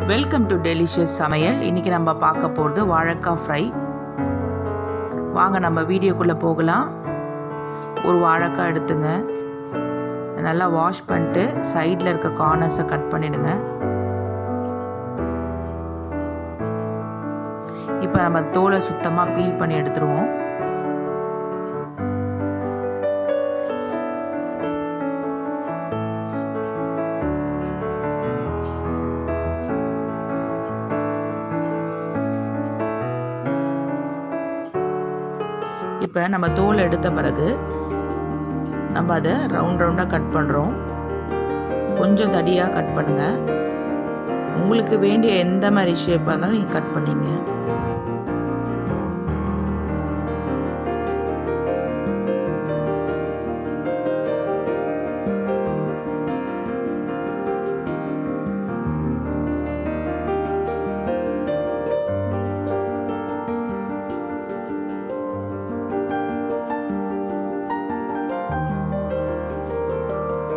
Welcome to delicious சமையல். இன்றைக்கி நம்ம பார்க்க போகிறது வாழைக்காய் ஃப்ரை. வாங்க நம்ம வீடியோக்குள்ளே போகலாம். ஒரு வாழைக்காய் எடுத்துங்க, நல்லா வாஷ் பண்ணிட்டு சைடில் இருக்க கார்னர்ஸை கட் பண்ணிவிடுங்க. இப்போ நம்ம தோலை சுத்தமாக பீல் பண்ணி எடுத்துருவோம். இப்போ நம்ம தோல் எடுத்த பிறகு நம்ம அதை ரவுண்டாக கட் பண்ணுறோம். கொஞ்சம் தடியாக கட் பண்ணுங்கள். உங்களுக்கு வேண்டிய எந்த மாதிரி ஷேப்பாக இருந்தாலும் நீங்கள் கட் பண்ணிங்க.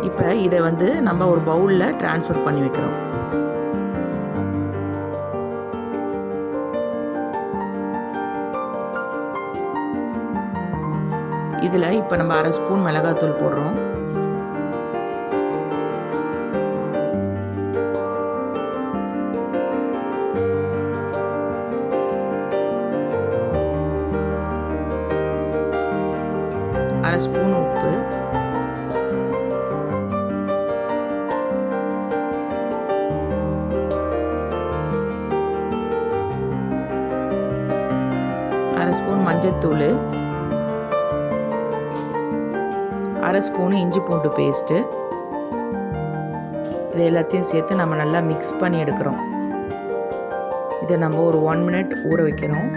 இப்போ இதை நம்ம ஒரு பவுலில் ட்ரான்ஸ்ஃபர் பண்ணி வைக்கிறோம். இதில் இப்போ நம்ம 1/2 ஸ்பூன் மிளகாத்தூள் போடுறோம். அரை ஸ்பூன் உப்பு, அரை ஸ்பூன் மஞ்சத்தூள், அரை ஸ்பூன் இஞ்சி பூண்டு பேஸ்ட்டு. இது எல்லாத்தையும் சேர்த்து நம்ம நல்லா மிக்ஸ் பண்ணி எடுக்கிறோம். இதை நம்ம ஒரு 1 மினிட் ஊற வைக்கிறோம்.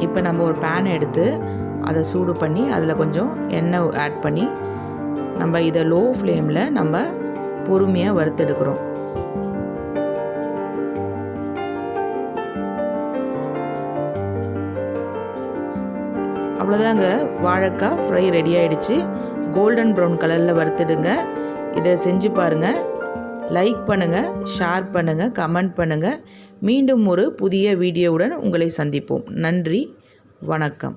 இப்போ நம்ம ஒரு பேன் எடுத்து அதை சூடு பண்ணி அதில் கொஞ்சம் எண்ணெய் ஆட் பண்ணி நம்ம இதை லோ ஃப்ளேமில் நம்ம பொறுமையாக வறுத்தெடுக்கிறோம். அவ்வளோதாங்க, வாழைக்காய் ஃப்ரை ரெடி ஆகிடுச்சு. கோல்டன் ப்ரௌன் கலரில் வறுத்துடுங்க. இதை செஞ்சு பாருங்கள். லைக் பண்ணுங்கள், ஷேர் பண்ணுங்கள், கமெண்ட் பண்ணுங்கள். மீண்டும் ஒரு புதிய வீடியோவுடன் உங்களை சந்திப்போம். நன்றி, வணக்கம்.